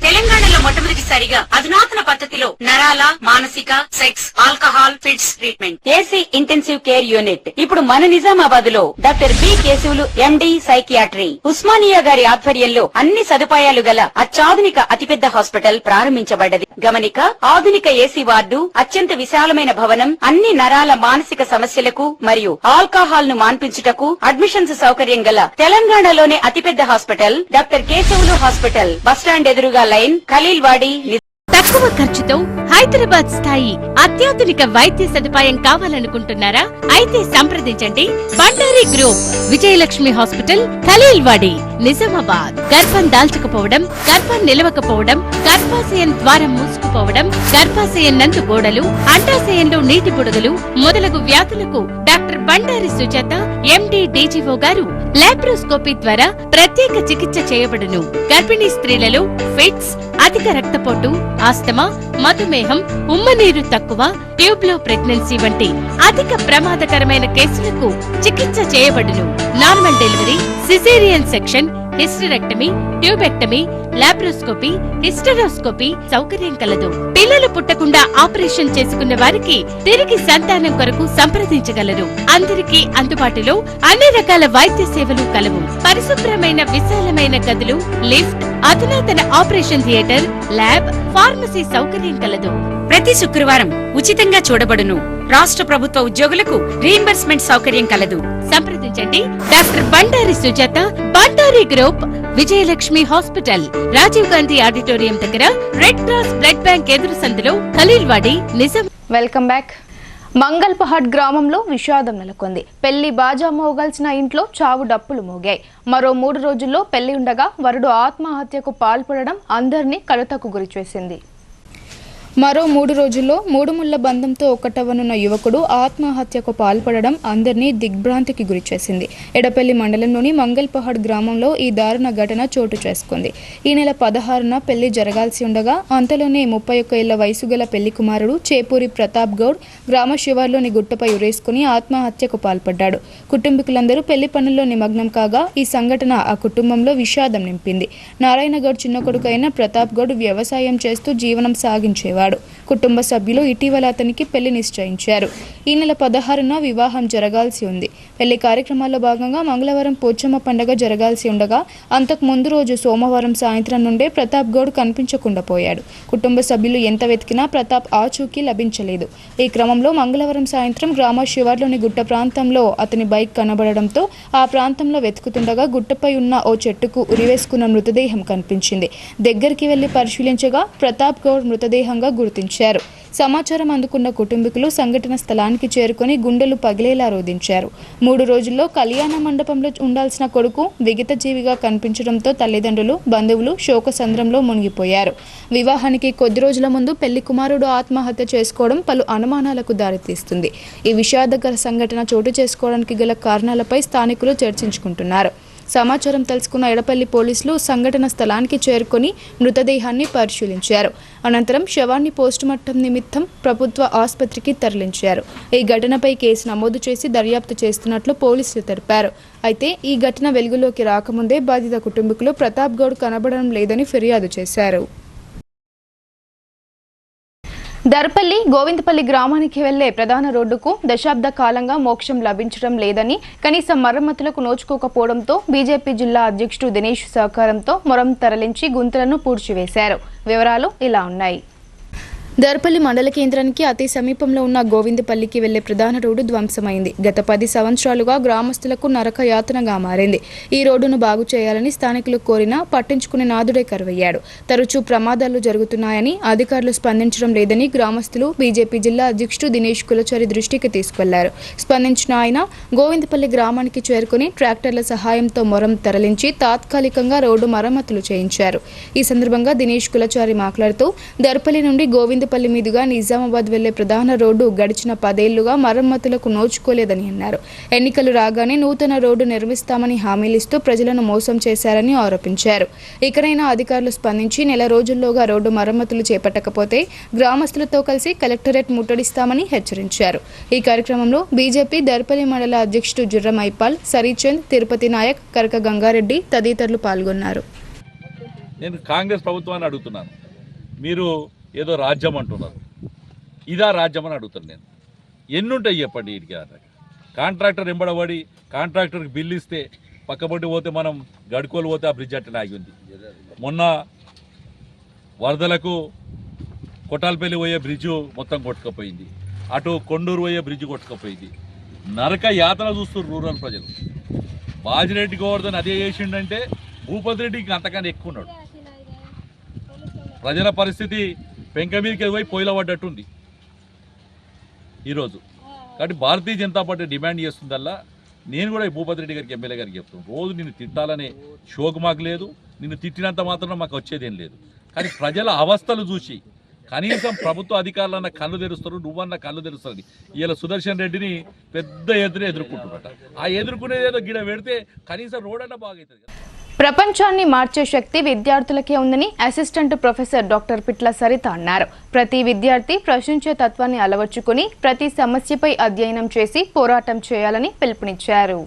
తెలంగాణలో మొట్టమొదటిసారిగా అధునాతన పద్ధతిలో నరాల, మానసిక, sex, alcohol, fits treatment, AC intensive care unit ఇప్పుడు మన నిజామాబాద్ లో doctor B Keshavulu MD psychiatry, Osmania గారి ఆధ్వర్యంలో అన్ని సదుపాయాలు గల అత్యాధునిక అతిపెద్ద హాస్పిటల్ ప్రారంభించబడ్డది. గమనిక, ఆధునిక ఏసీ వార్డు, అత్యంత విశాలమైన భవనం, అన్ని నరాల, మానసిక సమస్యలకు మరియు ఆల్కహాల్ ను మాన్పించుటకు అడ్మిషన్స్ సౌకర్యం గల తెలంగాణలోనే అతిపెద్ద hospital doctor Keshavulu hospital, bus stand ఎదురుగా లైన్, ఖలీల్వాడి. తక్కువ ఖర్చుతో హైదరాబాద్ స్థాయి అత్యాధునిక వైద్య సదుపాయం కావాలనుకుంటున్నారా? అయితే సంప్రదించండి బండారి గ్రూప్, విజయలక్ష్మి హాస్పిటల్, ఖలీల్వాడి, నిజామాబాద్. గర్భం దాల్చకపోవడం, గర్భం నిలవకపోవడం, గర్భాశయం ద్వారం మూసుకుపోవడం, గర్భాశయం నందు గోడలు, అండాశయంలో నీటి బుడగలు మొదలగు వ్యాధులకు డాక్టర్ బండారి సుజాత ఎండి డీజీఓ గారు లాప్రోస్కోపీ ద్వారా ప్రత్యేక చికిత్స చేయబడును. గర్భిణీ స్త్రీలలో ఫిట్స్, అధిక రక్తపోటు, ఆస్తమా, మధుమేహం, ఉమ్మనీరు తక్కువ, ట్యూబ్ లో ప్రెగ్నెన్సీ వంటి అధిక ప్రమాదకరమైన కేసులకు చికిత్స చేయబడును. Normal delivery, caesarean section, hysterectomy, tubectomy, laparoscopy, hysteroscopy సౌకర్యం కలదు. పిల్లలు పుట్టకుండా ఆపరేషన్ చేసుకున్న వారికి తిరిగి సంతానం కొరకు సంప్రదించగలరు. అందరికీ అందుబాటులో అన్ని రకాల వైద్య సేవలు కలవు. పరిశుభ్రమైన విశాలమైన గదులు, లిఫ్ట్, అధునాతన ఆపరేషన్ థియేటర్, ల్యాబ్, ఫార్మసీ సౌకర్యం కలదు. ప్రతి శుక్రవారం ఉచితంగా చూడబడును. రాష్ట్ర ప్రభుత్వ ఉద్యోగులకు రీయింబర్స్మెంట్ సౌకర్యం కలదు. సంప్రదించండి doctor Bandari Sujatha, Bandari group, Vijayalakshmi hospital, Rajiv Gandhi auditorium దగ్గర, రెడ్ క్రాస్ బ్లడ్ బ్యాంక్ ఎదురు సందులో, ఖలీల్వాడి, నిజాం. Welcome back. మంగల్పహాడ్ గ్రామంలో విషాదం నెలకొంది. పెళ్లి బాజా మోగాల్సిన ఇంట్లో చావు డప్పులు మోగాయి. మరో 3 రోజుల్లో పెళ్లి ఉండగా వరుడు ఆత్మహత్యకు పాల్పడడం అందరినీ కలతకు గురిచేసింది. మరో 3 రోజుల్లో 3 ముళ్ల బంధంతో ఒకటవనున్న యువకుడు ఆత్మహత్యకు పాల్పడడం అందరినీ దిగ్భ్రాంతికి గురిచేసింది. ఎడపల్లి మండలంలోని మంగల్పహాడ్ గ్రామంలో ఈ దారుణ ఘటన చోటు చేసుకుంది. ఈ నెల 16న పెళ్లి జరగాల్సి ఉండగా అంతలోనే 31 ఏళ్ల వయసు గల పెళ్లి కుమారుడు చేపూరి ప్రతాప్ గౌడ్ గ్రామ శివార్లోని గుట్టపై ఉరేసుకుని ఆత్మహత్యకు పాల్పడ్డాడు. కుటుంబీకులందరూ పెళ్లి పనుల్లో నిమగ్నం కాగా ఈ సంఘటన ఆ కుటుంబంలో విషాదం నింపింది. నారాయణ గౌడ్ చిన్న కొడుకు అయిన ప్రతాప్ గౌడ్ వ్యవసాయం చేస్తూ జీవనం సాగించేవాడు. కుటుంబ సభ్యులు ఇటీవల అతనికి పెళ్లి నిశ్చయించారు. ఈ నెల 16న వివాహం జరగాల్సి ఉంది. పెళ్లి కార్యక్రమాల్లో భాగంగా మంగళవారం పోచమ్మ పండుగ జరగాల్సి ఉండగా అంతకు ముందు రోజు సోమవారం సాయంత్రం నుండే ప్రతాప్ గౌడ్ కనిపించకుండా పోయాడు. కుటుంబ సభ్యులు ఎంత వెతికినా ప్రతాప్ ఆచూకీ లభించలేదు. ఈ క్రమంలో మంగళవారం సాయంత్రం గ్రామ శివార్లోని గుట్ట ప్రాంతంలో అతని బైక్ కనబడడంతో ఆ ప్రాంతంలో వెతుకుతుండగా గుట్టపై ఉన్న ఓ చెట్టుకు ఉరివేసుకున్న మృతదేహం కనిపించింది. దగ్గరికి వెళ్లి పరిశీలించగా ప్రతాప్ గౌడ్ మృతదేహంగా గుర్తించారు. సమాచారం అందుకున్న కుటుంబీకులు సంఘటన స్థలానికి చేరుకుని గుండెలు పగిలేలా రోధించారు. 3 రోజుల్లో కళ్యాణ మండపంలో ఉండాల్సిన కొడుకు విగతజీవిగా కనిపించడంతో తల్లిదండ్రులు, బంధువులు శోకసంద్రంలో మునిగిపోయారు. వివాహానికి కొద్ది రోజుల ముందు పెళ్లి కుమారుడు ఆత్మహత్య చేసుకోవడం పలు అనుమానాలకు దారితీస్తుంది. ఈ విషాదకర సంఘటన చోటు చేసుకోవడానికి గల కారణాలపై స్థానికులు చర్చించుకుంటున్నారు. సమాచారం తెలుసుకున్న ఎడపల్లి పోలీసులు సంఘటన స్థలానికి చేరుకొని మృతదేహాన్ని పరిశీలించారు. అనంతరం శవాన్ని పోస్టుమార్టం నిమిత్తం ప్రభుత్వ ఆసుపత్రికి తరలించారు. ఈ ఘటనపై కేసు నమోదు చేసి దర్యాప్తు చేస్తున్నట్లు పోలీసులు తెలిపారు. అయితే ఈ ఘటన వెలుగులోకి రాకముందే బాధిత కుటుంబీకులు ప్రతాప్ గౌడ్ కనబడడం లేదని ఫిర్యాదు చేశారు. దర్పల్లి గోవిందపల్లి గ్రామానికి వెళ్లే ప్రధాన రోడ్డుకు దశాబ్ద కాలంగా మోక్షం లభించడం లేదని, కనీసం మరమ్మతులకు నోచుకోకపోవడంతో బీజేపీ జిల్లా అధ్యక్షుడు దినేష్ సహకారంతో మొరం తరలించి గుంతలను పూడ్చివేశారు. వివరాలు ఇలా ఉన్నాయి. దర్పల్లి మండల కేంద్రానికి అతి సమీపంలో ఉన్న గోవిందపల్లికి వెళ్లే ప్రధాన రోడ్డు ధ్వంసమైంది. గత 10 సంవత్సరాలుగా గ్రామస్తులకు నరక యాతనగా మారింది. ఈ రోడ్డును బాగు చేయాలని స్థానికులు కోరినా పట్టించుకునే నాదుడే కరువయ్యాడు. తరచూ ప్రమాదాలు జరుగుతున్నాయని, అధికారులు స్పందించడం లేదని గ్రామస్తులు బీజేపీ జిల్లా అధ్యక్షుడు దినేష్ కులచారి దృష్టికి తీసుకెళ్లారు. స్పందించిన ఆయన గోవిందపల్లి గ్రామానికి చేరుకుని ట్రాక్టర్ల సహాయంతో మొరం తరలించి తాత్కాలికంగా రోడ్డు మరమ్మతులు చేయించారు. ఈ సందర్భంగా దినేష్ కులచారి మాట్లాడుతూ దర్పల్లి నుండి గోవిందపల్లి మీదుగా నిజామాబాద్ వెళ్లే ప్రధాన రోడ్డు గడిచిన 10 ఏళ్లుగా మరమ్మతులకు నోచుకోలేదని అన్నారు. ఎన్నికలు రాగానే నూతన రోడ్డు నిర్మిస్తామని హామీలిస్తూ ప్రజలను మోసం చేశారని ఆరోపించారు. ఇకనైనా అధికారులు స్పందించి నెల రోజుల్లోగా రోడ్డు మరమ్మతులు చేపట్టకపోతే గ్రామస్తులతో కలిసి కలెక్టరేట్ ముట్టడిస్తామని హెచ్చరించారు. ఈ కార్యక్రమంలో బీజేపీ దర్పల్లి మండల అధ్యక్షుడు జుర్ర మైపాల్, సరీచంద్, తిరుపతి నాయక్, కరక గంగారెడ్డి తదితరులు పాల్గొన్నారు. నేను కాంగ్రెస్ ప్రభుత్వాన్ని అడుగుతున్నాను, మీరు ఏదో రాజ్యం అంటున్నారు, ఇదా రాజ్యం అని అడుగుతాను నేను. ఎన్నుంటాయి చెప్పండి వీటికి? కాంట్రాక్టర్ ఎంబడబడి కాంట్రాక్టర్కి బిల్లు ఇస్తే పక్కబడి పోతే మనం గడుకోలు పోతే ఆ బ్రిడ్జ్ అట్టనే ఆగి ఉంది. మొన్న వరదలకు కొట్టాలపల్లి పోయే బ్రిడ్జు మొత్తం కొట్టుకపోయింది, అటు కొండూరు పోయే బ్రిడ్జ్ కొట్టుకపోయింది. నరక యాతన చూస్తున్నారు రూరల్ ప్రజలు. బాజిరెడ్డి గోవర్ధన్ అదే చేసిండంటే భూపతి రెడ్డికి అంతకన్నా ఎక్కువ ఉన్నాడు. ప్రజల పరిస్థితి పెంక మీదకి పోయి పొయ్యిలో పడ్డట్టుంది ఈరోజు. కాబట్టి భారతీయ జనతా పార్టీ డిమాండ్ చేస్తుందల్లా, నేను కూడా ఈ భూపతి రెడ్డి గారికి, ఎమ్మెల్యే గారికి చెప్తాను, రోజు నిన్ను తిట్టాలనే షోకు మాకు లేదు, నిన్ను తిట్టినంత మాత్రం మాకు వచ్చేదేం లేదు. కానీ ప్రజల అవస్థలు చూసి కనీసం ప్రభుత్వ అధికారులన్న కళ్ళు తెరుస్తారు, నువ్వన్న కళ్ళు తెరుస్తుంది. ఇలా సుదర్శన్ రెడ్డిని పెద్ద ఎదురు ఎదుర్కొంటున్నట. ఆ ఎదుర్కొనేదేదో గిడ పెడితే కనీసం రోడ్ అన్న బాగవుతుంది కదా. ప్రపంచాన్ని మార్చే శక్తి విద్యార్థులకే ఉందని అసిస్టెంట్ ప్రొఫెసర్ డాక్టర్ పిట్ల సరిత అన్నారు. ప్రతి విద్యార్థి ప్రశ్నించే తత్వాన్ని అలవర్చుకుని ప్రతి సమస్యపై అధ్యయనం చేసి పోరాటం చేయాలని పిలుపునిచ్చారు.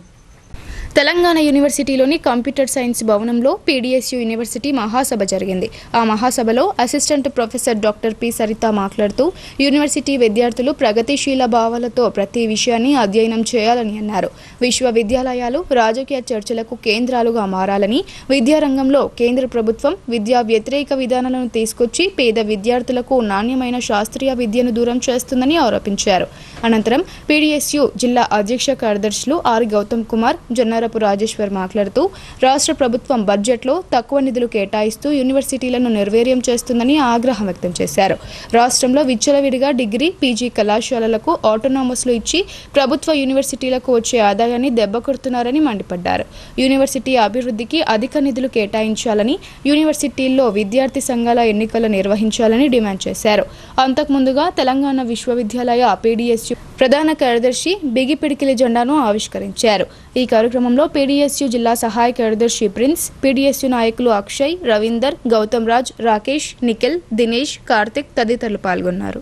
తెలంగాణ యూనివర్సిటీలోని కంప్యూటర్ సైన్స్ భవనంలో పీడీఎస్యూ యూనివర్సిటీ మహాసభ జరిగింది. ఆ మహాసభలో assistant professor doctor P Saritha మాట్లాడుతూ యూనివర్సిటీ విద్యార్థులు ప్రగతిశీల భావాలతో ప్రతి విషయాన్ని అధ్యయనం చేయాలని అన్నారు. విశ్వవిద్యాలయాలు రాజకీయ చర్చలకు కేంద్రాలుగా మారాలని, విద్యారంగంలో కేంద్ర ప్రభుత్వం విద్యా వ్యతిరేక విధానాలను తీసుకొచ్చి పేద విద్యార్థులకు నాణ్యమైన శాస్త్రీయ విద్యను దూరం చేస్తుందని ఆరోపించారు. అనంతరం పీడీఎస్యూ జిల్లా అధ్యక్ష కార్యదర్శులు ఆర్ గౌతమ్ కుమార్, జన్నారపు రాజేశ్వర్ మాట్లాడుతూ రాష్ట్ర ప్రభుత్వం బడ్జెట్లో తక్కువ నిధులు కేటాయిస్తూ యూనివర్సిటీలను నిర్వీర్యం చేస్తుందని ఆగ్రహం వ్యక్తం చేశారు. రాష్ట్రంలో విచ్చలవిడిగా డిగ్రీ, పీజీ కళాశాలలకు ఆటోనామస్లు ఇచ్చి ప్రభుత్వ యూనివర్సిటీలకు వచ్చే ఆదాయాన్ని దెబ్బకొడుతున్నారని మండిపడ్డారు. యూనివర్సిటీ అభివృద్ధికి అధిక నిధులు కేటాయించాలని, యూనివర్సిటీల్లో విద్యార్థి సంఘాల ఎన్నికలు నిర్వహించాలని డిమాండ్ చేశారు. అంతకుముందుగా తెలంగాణ విశ్వవిద్యాలయ పీడీఎస్యూ ప్రధాన కార్యదర్శి బిగి పిడికిలి జెండాను ఆవిష్కరించారు. ఈ కార్యక్రమంలో పీడీఎస్యూ జిల్లా సహాయ కార్యదర్శి ప్రిన్స్, పీడీఎస్యూ నాయకులు అక్షయ్, రవీందర్, గౌతమ్ రాజ్, రాకేష్, నిఖిల్, దినేష్, కార్తిక్ తదితరులు పాల్గొన్నారు.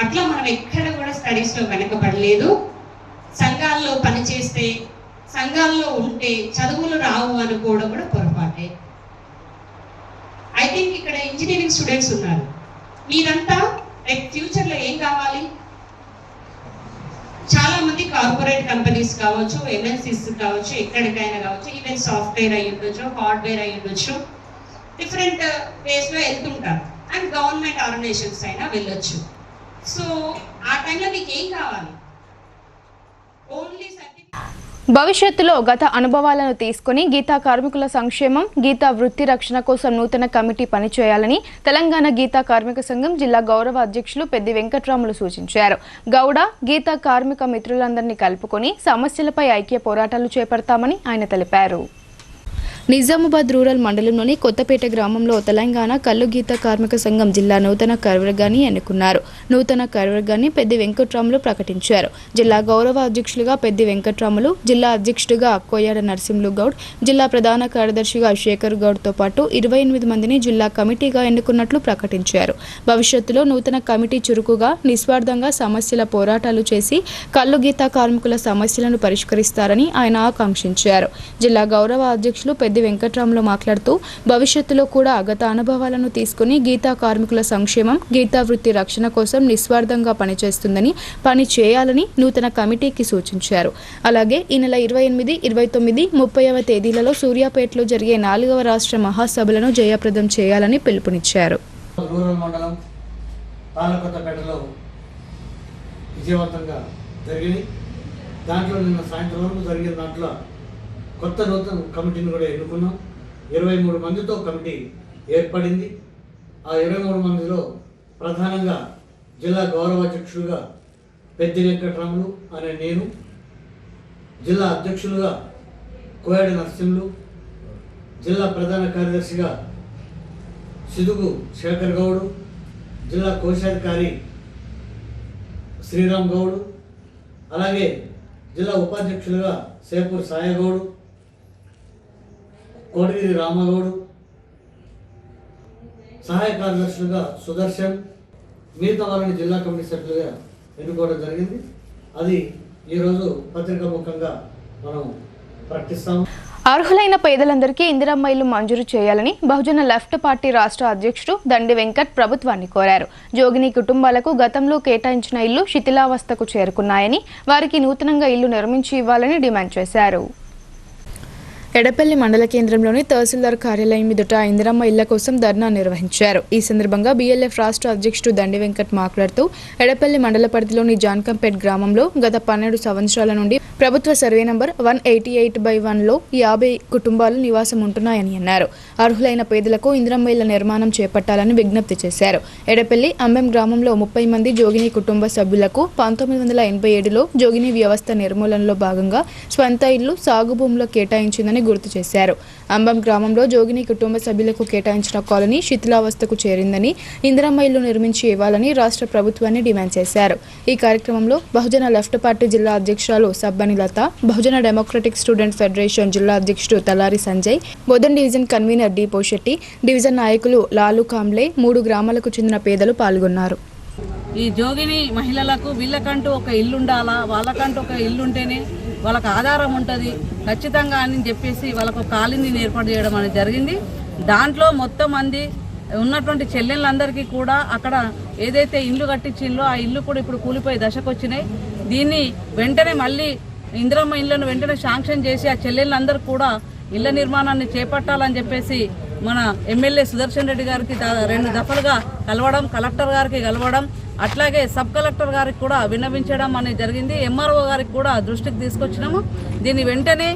అట్లా మనం ఎక్కడ కూడా స్టడీస్ లో వెనకబడలేదు. సంఘాల్లో పనిచేస్తే సంఘాల్లో ఉంటే చదువులు రావు అనుకోవడం కూడా పొరపాటే. ఐ థింక్ ఇక్కడ ఇంజనీరింగ్ స్టూడెంట్స్ ఉన్నారు. మీరంతా ఫ్యూచర్లో ఏం కావాలి? చాలా మంది కార్పొరేట్ కంపెనీస్ కావచ్చు, ఎంఎన్సీస్ కావచ్చు, ఎక్కడికైనా కావచ్చు, ఈవెన్ సాఫ్ట్వేర్ అయి ఉండొచ్చు, హార్డ్వేర్ అయి ఉండొచ్చు, డిఫరెంట్ వేస్లో వెళ్తుంటారు. అండ్ గవర్నమెంట్ ఆర్గనైజేషన్స్ అయినా వెళ్ళొచ్చు. సో ఆ టైంలో మీకు ఏం కావాలి? ఓన్లీ భవిష్యత్తులో గత అనుభవాలను తీసుకుని గీతా కార్మికుల సంక్షేమం, గీతా వృత్తి రక్షణ కోసం నూతన కమిటీ పనిచేయాలని తెలంగాణ గీతా కార్మిక సంఘం జిల్లా గౌరవ అధ్యక్షులు పెద్ది వెంకట్రాములు సూచించారు. గౌడ గీతా కార్మిక మిత్రులందరినీ కలుపుకొని సమస్యలపై ఐక్య పోరాటాలు చేపడతామని ఆయన తెలిపారు. నిజామాబాద్ రూరల్ మండలంలోని కొత్తపేట గ్రామంలో తెలంగాణ కల్లు గీత కార్మిక సంఘం జిల్లా నూతన కార్యవర్గాన్ని ఎన్నుకున్నారు. నూతన కార్యవర్గాన్ని పెద్ది వెంకట్రాములు ప్రకటించారు. జిల్లా గౌరవ అధ్యక్షులుగా పెద్ది వెంకట్రాములు, జిల్లా అధ్యక్షుడిగా కోయాడ నరసింహులు గౌడ్, జిల్లా ప్రధాన కార్యదర్శిగా శేఖర్ గౌడ్తో పాటు 28 మందిని జిల్లా కమిటీగా ఎన్నుకున్నట్లు ప్రకటించారు. భవిష్యత్తులో నూతన కమిటీ చురుకుగా, నిస్వార్థంగా సమస్యల పోరాటాలు చేసి కల్లు గీత కార్మికుల సమస్యలను పరిష్కరిస్తారని ఆయన ఆకాంక్షించారు. జిల్లా గౌరవ అధ్యక్షులు పెద్ది వెంకట్రాములు మాట్లాడుతూ భవిష్యత్తులో కూడా గత అనుభవాలను తీసుకుని గీతా కార్మికుల సంక్షేమం, గీతా వృత్తి రక్షణ కోసం నిస్వార్థంగా పనిచేస్తుందని పని చేయాలని నూతన కమిటీకి సూచించారు. అలాగే ఈ నెల 28, 29, 30వ తేదీలలో సూర్యాపేటలో జరిగే 4వ రాష్ట్ర మహాసభలను జయప్రదం చేయాలని పిలుపునిచ్చారు. రూరల్ మండలం తాళకొత్తపేటలో విజయవంతంగా జరిగింది. దాంట్లో నిన్న సాయంత్రం వరకు జరిగిన దాంట్లో కొత్త నూతన కమిటీని కూడా ఎన్నుకున్నాం. 23 మందితో కమిటీ ఏర్పడింది. ఆ 23 మందిలో ప్రధానంగా జిల్లా గౌరవ అధ్యక్షులుగా పెద్ది వెంకట్రాములు అనే నేను, జిల్లా అధ్యక్షులుగా కోయాడ నరసింహులు, జిల్లా ప్రధాన కార్యదర్శిగా సిదుగు శేఖర్ గౌడు, జిల్లా కోశాధికారి శ్రీరామ్ గౌడు, అలాగే జిల్లా ఉపాధ్యక్షులుగా సేపూర్ సాయగౌడు, కోటగిరి రామగౌడు, సహాయ కార్యదర్శులుగా సుదర్శన్, మిగతా వారిని జిల్లా కమిటీ సభ్యులుగా ఎన్నుకోవడం జరిగింది. అది ఈరోజు పత్రికాముఖంగా మనం ప్రకటిస్తాము. అర్హులైన పేదలందరికీ ఇందిరమ్మ ఇల్లు మంజూరు చేయాలని బహుజన లెఫ్ట్ పార్టీ రాష్ట్ర అధ్యక్షుడు దండి వెంకట్ ప్రభుత్వాన్ని కోరారు. జోగిని కుటుంబాలకు గతంలో కేటాయించిన ఇల్లు శిథిలావస్థకు చేరుకున్నాయని, వారికి నూతనంగా ఇల్లు నిర్మించి ఇవ్వాలని డిమాండ్ చేశారు. ఎడపల్లి మండల కేంద్రంలోని తహసీల్దార్ కార్యాలయం ఎదుట ఇందిరమ్మ ఇళ్ల కోసం ధర్నా నిర్వహించారు. ఈ సందర్భంగా BLF రాష్ట్ర అధ్యక్షుడు దండి వెంకట్ మాట్లాడుతూ ఎడపల్లి మండల పరిధిలోని జాన్కంపేట్ గ్రామంలో గత 12 సంవత్సరాల నుండి ప్రభుత్వ సర్వే నంబర్ 188/1లో 50 కుటుంబాలు నివాసం ఉంటున్నాయని అన్నారు. అర్హులైన పేదలకు ఇందిరమ్మ ఇళ్ల నిర్మాణం చేపట్టాలని విజ్ఞప్తి చేశారు. ఎడపల్లి అంబెం గ్రామంలో 30 మంది జోగిని కుటుంబ సభ్యులకు 1987లో జోగిని వ్యవస్థ నిర్మూలనలో భాగంగా స్వంత ఇల్లు సాగు భూమిలో కేటాయించిందని గుర్తు చేశారు. అంబం గ్రామంలో జోగిని కుటుంబ సభ్యులకు కేటాయించిన కాలనీ శిథిలావస్థకు చేరిందని, ఇందిరమ్మ ఇల్లు నిర్మించి ఇవ్వాలని రాష్ట్ర ప్రభుత్వాన్ని డిమాండ్ చేశారు. ఈ కార్యక్రమంలో బహుజన లెఫ్ట్ పార్టీ జిల్లా అధ్యక్షురాలు Sabbani Latha, Bahujan democratic student federation జిల్లా అధ్యక్షుడు Talari Sanjay, Bodhan division convener D Poshetti, division నాయకులు లాలు కాంబ్లే, 3 గ్రామాలకు చెందిన పేదలు పాల్గొన్నారు. ఈ జోగిని మహిళలకు వీళ్ళకంటూ ఒక ఇల్లు ఉండాలా, వాళ్ళకంటూ ఒక ఇల్లు ఉంటేనే వాళ్ళకు ఆధారం ఉంటుంది ఖచ్చితంగా అని చెప్పేసి వాళ్ళకు కాలనీని ఏర్పాటు చేయడం అనేది జరిగింది. దాంట్లో మొత్తం మంది ఉన్నటువంటి చెల్లెళ్ళందరికీ కూడా అక్కడ ఏదైతే ఇల్లు కట్టించిందో ఆ ఇల్లు కూడా ఇప్పుడు కూలిపోయి దశకు వచ్చినాయి. దీన్ని వెంటనే మళ్ళీ ఇందిరమ్మ ఇళ్లను వెంటనే శాంక్షన్ చేసి ఆ చెల్లెళ్ళందరూ కూడా ఇళ్ల నిర్మాణాన్ని చేపట్టాలని చెప్పేసి మన ఎమ్మెల్యే సుదర్శన్ రెడ్డి గారికి 2 దఫలుగా కలవడం, కలెక్టర్ గారికి కలవడం, అట్లాగే సబ్ కలెక్టర్ గారికి కూడా విన్నవించడం అనేది జరిగింది. MRO గారికి కూడా దృష్టికి తీసుకొచ్చినాము. దీన్ని వెంటనే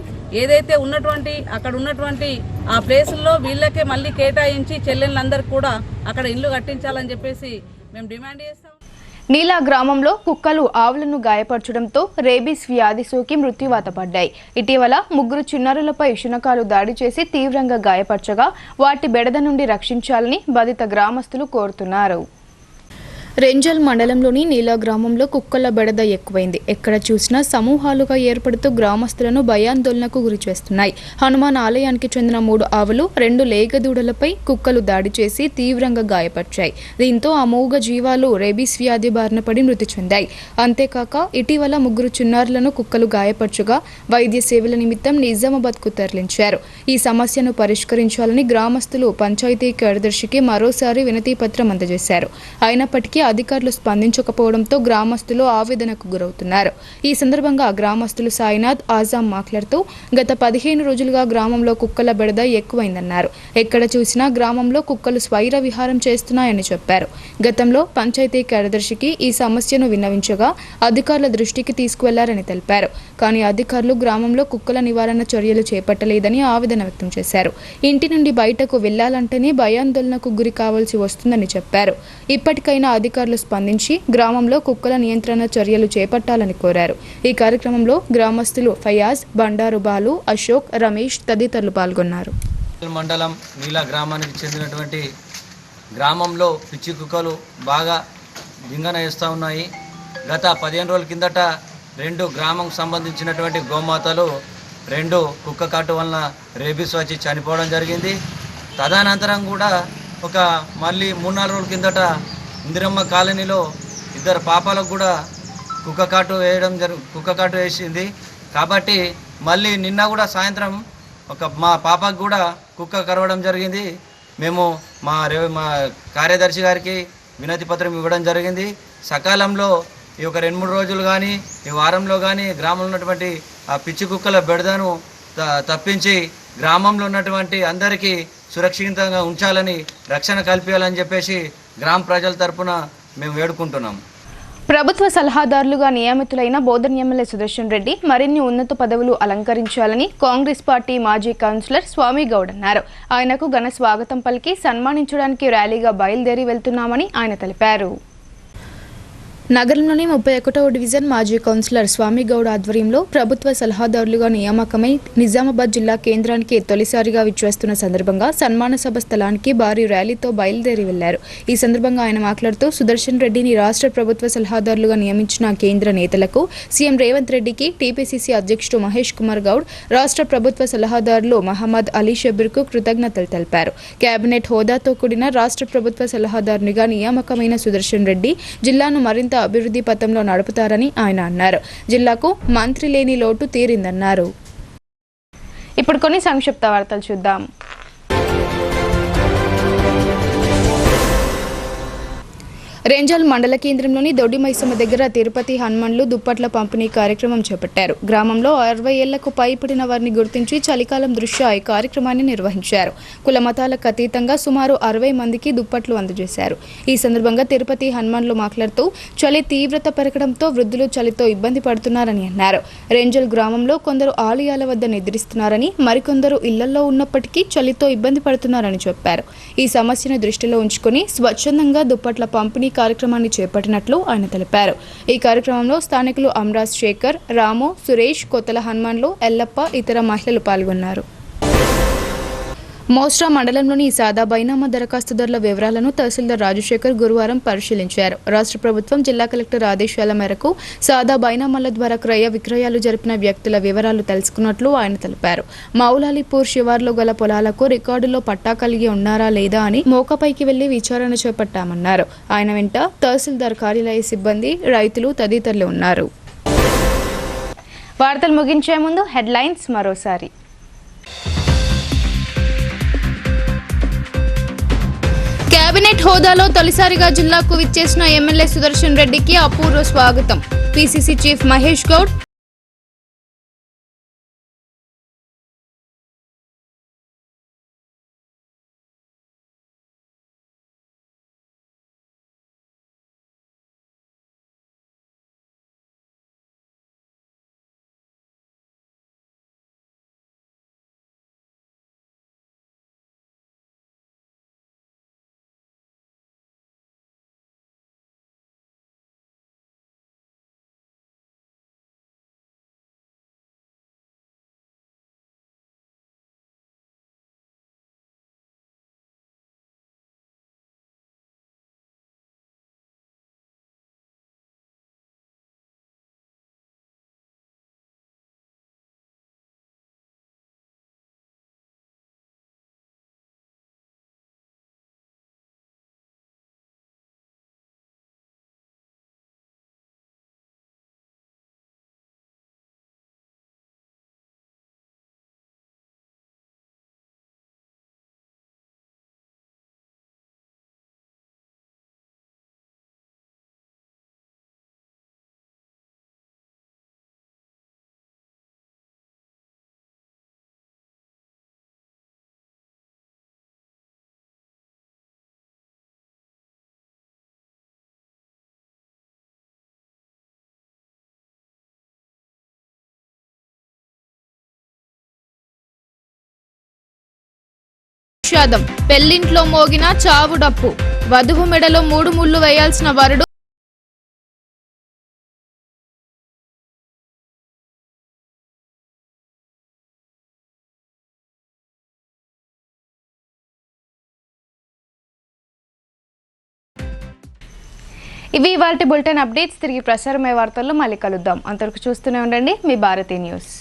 ఏదైతే ఉన్నటువంటి అక్కడ ఉన్నటువంటి ఆ ప్లేసుల్లో వీళ్ళకే మళ్ళీ కేటాయించి చెల్లెళ్ళందరికీ కూడా అక్కడ ఇల్లు కట్టించాలని చెప్పేసి మేము డిమాండ్ చేస్తాం. నీలా గ్రామంలో కుక్కలు ఆవులను గాయపరచడంతో రేబీస్ వ్యాధి సోకి మృత్యువాత పడ్డాయి. ఇటీవల 3 చిన్నారులపై శునకాలు దాడి చేసి తీవ్రంగా గాయపరచగా వాటి బెడద నుండి రక్షించాలని బాధిత గ్రామస్తులు కోరుతున్నారు. రెంజల్ మండలంలోని నీలా గ్రామంలో కుక్కల బెడద ఎక్కువైంది. ఎక్కడ చూసినా సమూహాలుగా ఏర్పడుతూ గ్రామస్తులను భయాందోళనకు గురిచేస్తున్నాయి. హనుమాన్ ఆలయానికి చెందిన 3 ఆవులు 2 లేగదూడలపై కుక్కలు దాడి చేసి తీవ్రంగా గాయపరిచాయి. దీంతో ఆ మూగ జీవాలు రేబీస్ వ్యాధి బారిన పడి మృతి చెందాయి. అంతేకాక ఇటీవల 3 చిన్నారులను కుక్కలు గాయపరచగా వైద్య సేవల నిమిత్తం నిజామాబాద్కు తరలించారు. ఈ సమస్యను పరిష్కరించాలని గ్రామస్తులు పంచాయతీ కార్యదర్శికి మరోసారి వినతి పత్రం అందజేశారు. అయినప్పటికీ అధికారులు స్పందించకపోవడంతో గ్రామస్తులు ఆవేదనకు గురవుతున్నారు. ఈ సందర్భంగా గ్రామస్తులు సాయినాథ్ ఆజాం మాట్లాడుతూ గత 15 రోజులుగా గ్రామంలో కుక్కల బెడద ఎక్కువైందన్నారు. ఎక్కడ చూసినా గ్రామంలో కుక్కలు స్వైర విహారం చేస్తున్నాయని చెప్పారు. గతంలో పంచాయతీ కార్యదర్శికి ఈ సమస్యను విన్నవించగా అధికారుల దృష్టికి తీసుకువెళ్లారని తెలిపారు. కానీ అధికారులు గ్రామంలో కుక్కల నివారణ చర్యలు చేపట్టలేదని ఆవేదన వ్యక్తం చేశారు. ఇంటి నుండి బయటకు వెళ్లాలంటేనే భయాందోళనకు గురి కావాల్సి వస్తుందని చెప్పారు. ఇప్పటికైనా అధికారులు స్పందించి గ్రామంలో కుక్కల నియంత్రణ చర్యలు చేపట్టాలని కోరారు. ఈ కార్యక్రమంలో గ్రామస్తులు ఫయాజ్, బండారు బాలు, అశోక్, రమేష్ తదితరులు పాల్గొన్నారు. మండలం నీలా గ్రామానికి చెందినటువంటి గ్రామంలో పిచ్చి కుక్కలు బాగా దింగన వేస్తూ ఉన్నాయి. గత 15 రోజుల కిందట 2 గ్రామం సంబంధించినటువంటి గోమాతలు 2 కుక్క కాటు వలన రేబీస్ వచ్చి చనిపోవడం జరిగింది. తదనంతరం కూడా మళ్ళీ 3-4 రోజుల కిందట ఇందిరమ్మ కాలనీలో 2 పాపాలకు కూడా కుక్క కాటు వేసింది. కాబట్టి మళ్ళీ నిన్న కూడా సాయంత్రం మా పాపకు కూడా కుక్క కరవడం జరిగింది. మేము మా కార్యదర్శి గారికి వినతి పత్రం ఇవ్వడం జరిగింది. సకాలంలో ఈ 2-3 రోజులు కానీ ఈ వారంలో కానీ గ్రామంలో ఉన్నటువంటి ఆ పిచ్చి కుక్కల బెడదను తప్పించి గ్రామంలో ఉన్నటువంటి అందరికీ సురక్షితంగా ఉంచాలని, రక్షణ కల్పించాలని చెప్పేసి గ్రామ ప్రజల తరపున మేము వేడుకుంటున్నాం. ప్రభుత్వ సలహాదారులుగా నియమితులైన బోధన్ ఎమ్మెల్యే సుదర్శన్ రెడ్డి మరిన్ని ఉన్నత పదవులు అలంకరించాలని కాంగ్రెస్ పార్టీ మాజీ కౌన్సిలర్ స్వామి గౌడ్ అన్నారు. ఆయనకు ఘన స్వాగతం పలికి సన్మానించడానికి ర్యాలీగా బయలుదేరి వెళ్తున్నామని ఆయన తెలిపారు. నగరంలోని 31వ డివిజన్ మాజీ కౌన్సిలర్ స్వామి గౌడ్ ఆధ్వర్యంలో ప్రభుత్వ సలహాదారులుగా నియామకమై నిజామాబాద్ జిల్లా కేంద్రానికి తొలిసారిగా విచ్చేస్తున్న సందర్భంగా సన్మాన సభ స్థలానికి భారీ ర్యాలీతో బయలుదేరి వెళ్లారు. ఈ సందర్భంగా ఆయన మాట్లాడుతూ సుదర్శన్ రెడ్డిని రాష్ట్ర ప్రభుత్వ సలహాదారులుగా నియమించిన కేంద్ర నేతలకు, సీఎం రేవంత్ రెడ్డికి, టీపీసీసీ అధ్యక్షుడు మహేష్ కుమార్ గౌడ్, రాష్ట్ర ప్రభుత్వ సలహాదారులు మహమ్మద్ అలీ షబీర్కు కృతజ్ఞతలు తెలిపారు. కేబినెట్ హోదాతో కూడిన రాష్ట్ర ప్రభుత్వ సలహాదారునిగా నియామకమైన సుదర్శన్ రెడ్డి జిల్లాను మరింత అభివృద్ధి పథంలో నడుపుతారని ఆయన అన్నారు. జిల్లాకు మంత్రి లేని లోటు తీరిందన్నారు. ఇప్పుడు కొన్ని సంక్షిప్త వార్తలు చూద్దాం. రెంజల్ మండల కేంద్రంలోని దొడ్డి మైసమ్మ దగ్గర తిరుపతి హనుమన్లు దుప్పట్ల పంపిణీ కార్యక్రమం చేపట్టారు. గ్రామంలో 60 ఏళ్లకు పైబడిన వారిని గుర్తించి చలికాలం దృష్ట్యా ఈ కార్యక్రమాన్ని నిర్వహించారు. కుల మతాలకు అతీతంగా సుమారు 60 మందికి దుప్పట్లు అందజేశారు. ఈ సందర్భంగా తిరుపతి హనుమన్లు మాట్లాడుతూ చలి తీవ్రత పెరగడంతో వృద్ధులు చలితో ఇబ్బంది పడుతున్నారని అన్నారు. రెంజల్ గ్రామంలో కొందరు ఆలయాల వద్ద నిద్రిస్తున్నారని, మరికొందరు ఇళ్లలో ఉన్నప్పటికీ చలితో ఇబ్బంది పడుతున్నారని చెప్పారు. ఈ సమస్యను దృష్టిలో ఉంచుకుని స్వచ్ఛందంగా దుప్పట్ల పంపిణీ కార్యక్రమాన్ని చేపట్టినట్లు ఆయన తెలిపారు. ఈ కార్యక్రమంలో స్థానికులు అమ్రాజ్ శేఖర్, రాము, సురేష్, కొత్తల హనుమాన్లు, ఎల్లప్ప, ఇతర మహిళలు పాల్గొన్నారు. మోస్ట్రా మండలంలోని సాదా బైనామా దరఖాస్తుదారుల వివరాలను తహసీల్దార్ రాజశేఖర్ గురువారం పరిశీలించారు. రాష్ట్ర ప్రభుత్వం జిల్లా కలెక్టర్ ఆదేశాల మేరకు సాదా బైనామాల ద్వారా క్రయ విక్రయాలు జరిపిన వ్యక్తుల వివరాలు తెలుసుకున్నట్లు ఆయన తెలిపారు. మౌలాలిపూర్ శివార్లో గల పొలాలకు రికార్డులో పట్టా కలిగి ఉన్నారా లేదా అని మోకపైకి వెళ్లి విచారణ చేపట్టామన్నారు. ఆయన వెంట తహసీల్దార్ కార్యాలయ సిబ్బంది, రైతులు తదితరులు ఉన్నారు. వార్తలు ముగించే ముందు హెడ్లైన్స్ మరోసారి. కేబినెట్ హోదాలో తొలిసారిగా జిల్లాకు విచ్చేసిన ఎమ్మెల్యే సుదర్శన్ రెడ్డికి అపూర్వ స్వాగతం. పీసీసీ చీఫ్ మహేష్ గౌడ్, విషాదం పెళ్లింట్లో మోగిన చావు డప్పు వధువు మెడలో 3 ముళ్ళు వేయాల్సిన వరుడు ఇవి ఇవాల్టి బులెటిన్ అప్డేట్స్. తిరిగి ప్రసారమయ్యే వార్తల్లో మళ్ళీ కలుద్దాం. అంతవరకు చూస్తూనే ఉండండి మీ భారతీ న్యూస్.